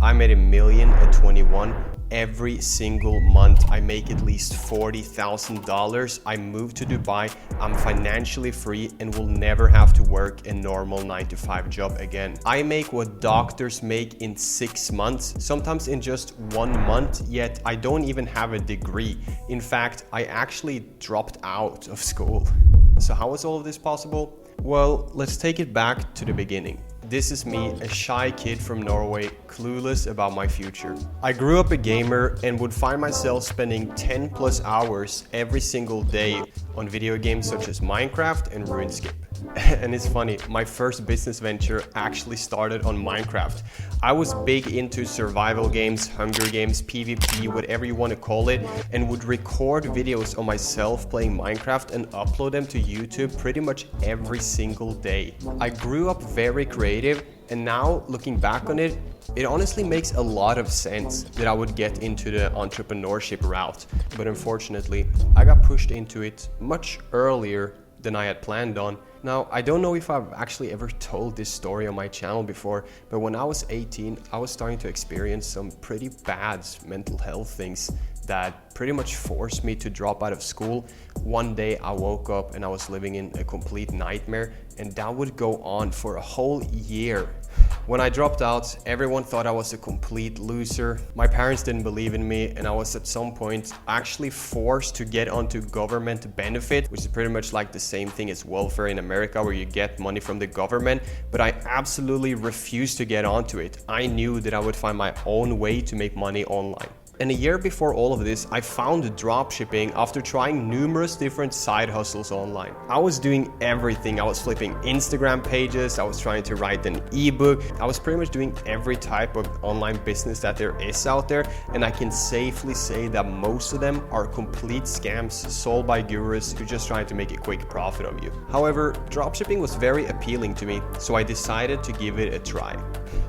I made $1 million at 21. Every single month I make at least $40,000. I moved to Dubai. I'm financially free and will never have to work a normal 9-to-5 job again. I make what doctors make in 6 months, sometimes in just 1 month, yet I don't even have a degree. In fact, I actually dropped out of school. So how is all of this possible? Well, let's take it back to the beginning. This is me, a shy kid from Norway, clueless about my future. I grew up a gamer and would find myself spending 10 plus hours every single day on video games such as Minecraft and RuneScape. And it's funny, my first business venture actually started on Minecraft. I was big into survival games, Hunger Games, PvP, whatever you want to call it, and would record videos on myself playing Minecraft and upload them to YouTube pretty much every single day. I grew up very creative, and now looking back on it, it honestly makes a lot of sense that I would get into the entrepreneurship route. But unfortunately, I got pushed into it much earlier than I had planned on. Now, I don't know if I've actually ever told this story on my channel before, but when I was 18, I was starting to experience some pretty bad mental health things that pretty much forced me to drop out of school. One day I woke up and I was living in a complete nightmare, and that would go on for a whole year. When I dropped out, everyone thought I was a complete loser. My parents didn't believe in me, and I was at some point actually forced to get onto government benefit, which is pretty much like the same thing as welfare in America, where you get money from the government. But I absolutely refused to get onto it. I knew that I would find my own way to make money online. And a year before all of this, I found dropshipping after trying numerous different side hustles online. I was doing everything. I was flipping Instagram pages, I was trying to write an ebook. I was pretty much doing every type of online business that there is out there, and I can safely say that most of them are complete scams sold by gurus who just trying to make a quick profit of you. However, dropshipping was very appealing to me, so I decided to give it a try.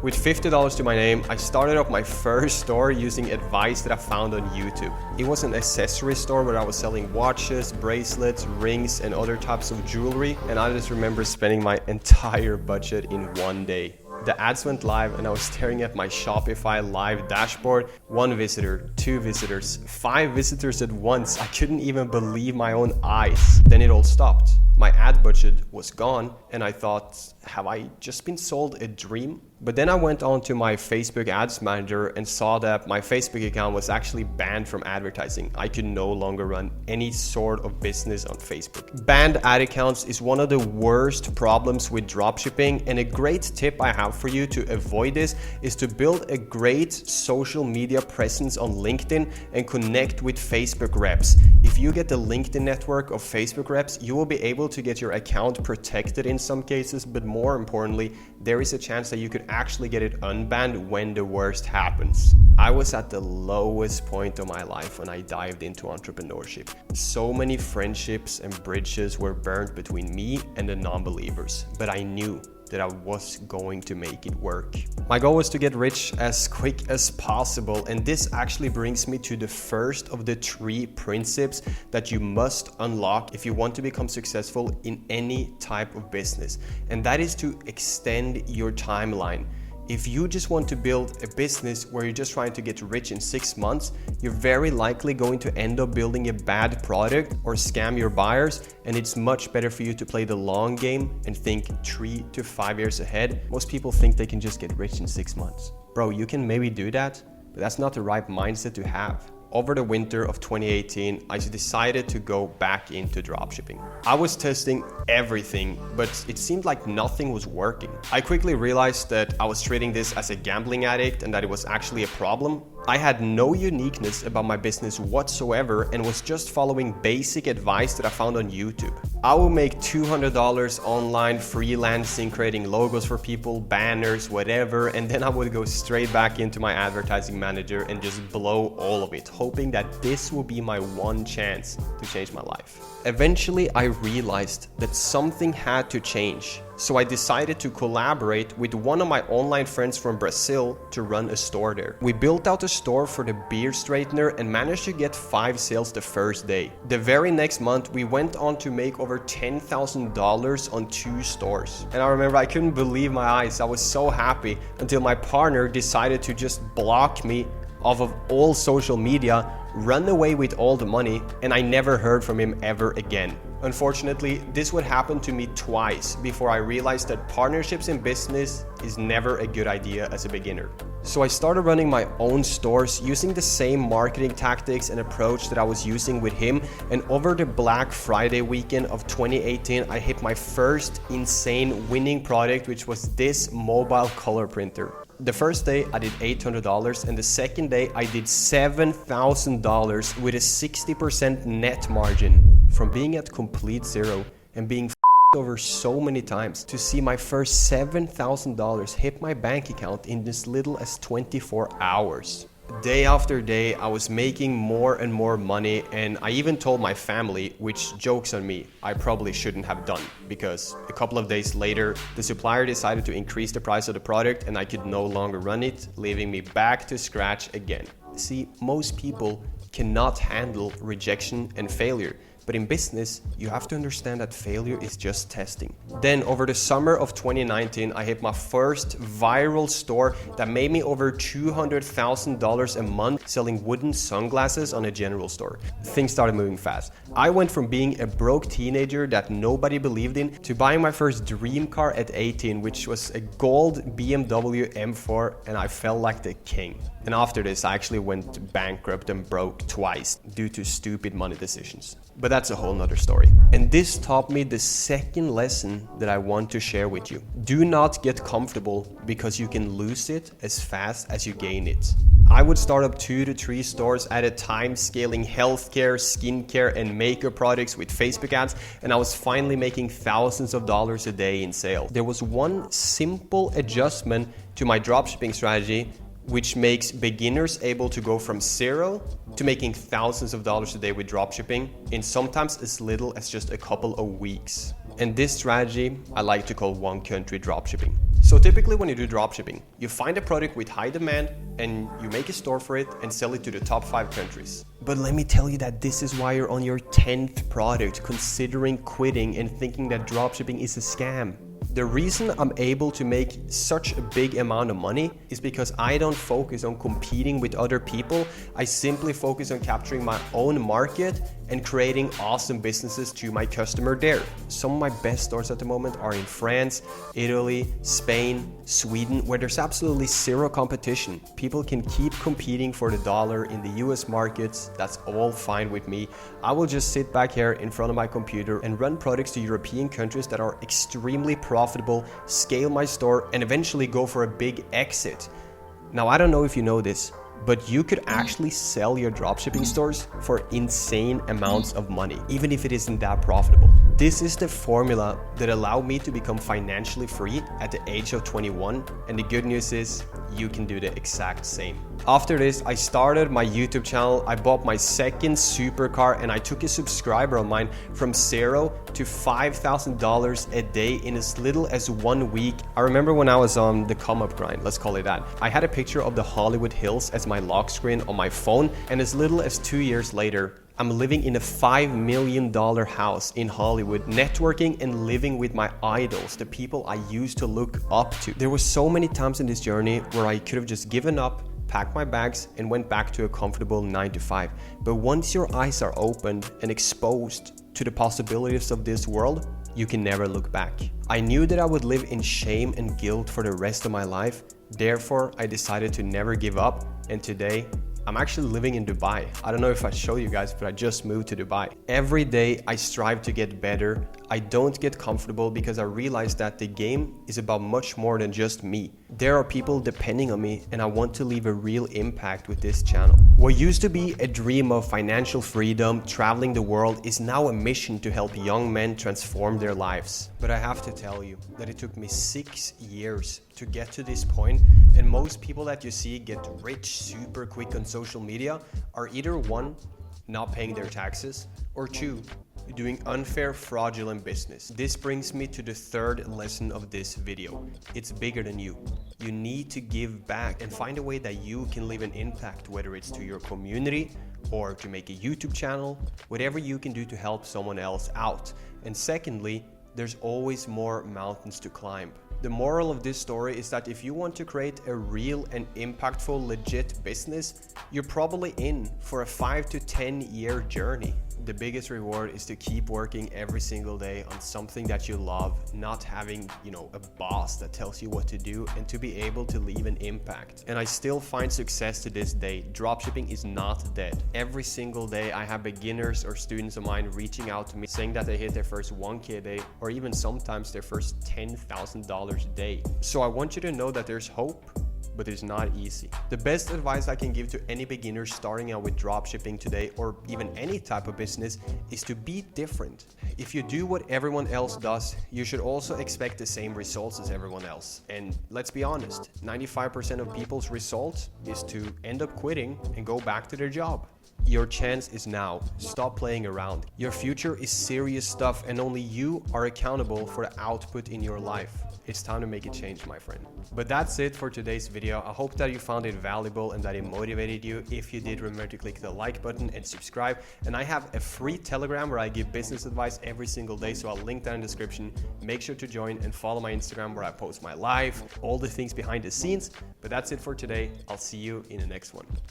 With $50 to my name, I started up my first store using advice that I found on YouTube. It was an accessory store where I was selling watches, bracelets, rings, and other types of jewelry, and I just remember spending my entire budget in one day. The ads went live and I was staring at my Shopify live dashboard. 1 visitor, 2 visitors, 5 visitors at once. I couldn't even believe my own eyes. Then it all stopped. My ad budget was gone, and I thought, have I just been sold a dream? But then I went on to my Facebook ads manager and saw that my Facebook account was actually banned from advertising. I could no longer run any sort of business on Facebook. Banned ad accounts is one of the worst problems with dropshipping, and a great tip I have for you to avoid this is to build a great social media presence on LinkedIn and connect with Facebook reps. If you get the LinkedIn network of Facebook reps, you will be able to get your account protected in some cases, but more importantly, there is a chance that you could actually get it unbanned when the worst happens. I was at the lowest point of my life when I dived into entrepreneurship. So many friendships and bridges were burned between me and the non-believers, but I knew that I was going to make it work. My goal was to get rich as quick as possible, and this actually brings me to the first of the 3 principles that you must unlock if you want to become successful in any type of business, and that is to extend your timeline. If you just want to build a business where you're just trying to get rich in 6 months, you're very likely going to end up building a bad product or scam your buyers, and it's much better for you to play the long game and think 3 to 5 years ahead. Most people think they can just get rich in 6 months. Bro, you can maybe do that, but that's not the right mindset to have. Over the winter of 2018, I decided to go back into dropshipping. I was testing everything, but it seemed like nothing was working. I quickly realized that I was treating this as a gambling addict and that it was actually a problem. I had no uniqueness about my business whatsoever and was just following basic advice that I found on YouTube. I will make $200 online freelancing, creating logos for people, banners, whatever, and then I would go straight back into my advertising manager and just blow all of it, hoping that this will be my one chance to change my life. Eventually, I realized that something had to change. So I decided to collaborate with one of my online friends from Brazil to run a store there. We built out a store for the beard straightener and managed to get 5 sales the first day. The very next month, we went on to make over $10,000 on 2 stores. And I remember I couldn't believe my eyes. I was so happy until my partner decided to just block me off of all social media, run away with all the money, and I never heard from him ever again. Unfortunately, this would happen to me twice before I realized that partnerships in business is never a good idea as a beginner. So I started running my own stores using the same marketing tactics and approach that I was using with him, and over the Black Friday weekend of 2018, I hit my first insane winning product, which was this mobile color printer. The first day I did $800 and the second day I did $7,000 with a 60% net margin. From being at complete zero and being over so many times to see my first $7,000 hit my bank account in as little as 24 hours. Day after day, I was making more and more money, and I even told my family, which jokes on me, I probably shouldn't have done, because a couple of days later, the supplier decided to increase the price of the product and I could no longer run it, leaving me back to scratch again. See, most people cannot handle rejection and failure. But in business, you have to understand that failure is just testing. Then over the summer of 2019, I hit my first viral store that made me over $200,000 a month selling wooden sunglasses on a general store. Things started moving fast. I went from being a broke teenager that nobody believed in to buying my first dream car at 18, which was a gold BMW M4, and I felt like the king. And after this, I actually went bankrupt and broke twice due to stupid money decisions. But that's a whole nother story. And this taught me the second lesson that I want to share with you. Do not get comfortable because you can lose it as fast as you gain it. I would start up 2 to 3 stores at a time, scaling healthcare, skincare, and makeup products with Facebook ads, and I was finally making thousands of dollars a day in sales. There was one simple adjustment to my dropshipping strategy which makes beginners able to go from zero to making thousands of dollars a day with dropshipping in sometimes as little as just a couple of weeks. And this strategy I like to call one country dropshipping. So typically when you do dropshipping, you find a product with high demand and you make a store for it and sell it to the top 5 countries. But let me tell you that this is why you're on your 10th product considering quitting and thinking that dropshipping is a scam. The reason I'm able to make such a big amount of money is because I don't focus on competing with other people. I simply focus on capturing my own market and creating awesome businesses to my customer there. Some of my best stores at the moment are in France, Italy, Spain, Sweden, where there's absolutely zero competition. People can keep competing for the dollar in the US markets. That's all fine with me. I will just sit back here in front of my computer and run products to European countries that are extremely profitable, scale my store, and eventually go for a big exit. Now, I don't know if you know this, but you could actually sell your dropshipping stores for insane amounts of money, even if it isn't that profitable. This is the formula that allowed me to become financially free at the age of 21, and the good news is you can do the exact same. After this, I started my YouTube channel, I bought my second supercar, and I took a subscriber of mine from zero to $5,000 a day in as little as 1 week. I remember when I was on the come-up grind, let's call it that. I had a picture of the Hollywood Hills as my lock screen on my phone, and as little as 2 years later, I'm living in a $5 million house in Hollywood, networking and living with my idols, the people I used to look up to. There were so many times in this journey where I could have just given up, packed my bags, and went back to a comfortable 9 to 5. But once your eyes are opened and exposed to the possibilities of this world, you can never look back. I knew that I would live in shame and guilt for the rest of my life. Therefore, I decided to never give up, and today, I'm actually living in Dubai. I don't know if I show you guys, but I just moved to Dubai. Every day I strive to get better. I don't get comfortable because I realize that the game is about much more than just me. There are people depending on me, and I want to leave a real impact with this channel. What used to be a dream of financial freedom, traveling the world, is now a mission to help young men transform their lives. But I have to tell you that it took me 6 years to get to this point, and most people that you see get rich super quick on social media are either 1, not paying their taxes, or 2, doing unfair, fraudulent business. This brings me to the third lesson of this video. It's bigger than you. You need to give back and find a way that you can leave an impact, whether it's to your community or to make a YouTube channel, whatever you can do to help someone else out. And secondly, there's always more mountains to climb. The moral of this story is that if you want to create a real and impactful, legit business, you're probably in for a 5 to 10 year journey. The biggest reward is to keep working every single day on something that you love, not having, a boss that tells you what to do, and to be able to leave an impact. And I still find success to this day. Dropshipping is not dead. Every single day I have beginners or students of mine reaching out to me saying that they hit their first 1K a day, or even sometimes their first $10,000 a day. So I want you to know that there's hope, but it's not easy. The best advice I can give to any beginner starting out with dropshipping today, or even any type of business, is to be different. If you do what everyone else does, you should also expect the same results as everyone else. And let's be honest, 95% of people's result is to end up quitting and go back to their job. Your chance is now. Stop playing around. Your future is serious stuff, and only you are accountable for the output in your life. It's time to make a change, my friend. But that's it for today's video. I hope that you found it valuable and that it motivated you. If you did, remember to click the like button and subscribe. And I have a free Telegram where I give business advice every single day, so I'll link that in the description. Make sure to join and follow my Instagram where I post my life, all the things behind the scenes. But that's it for today. I'll see you in the next one.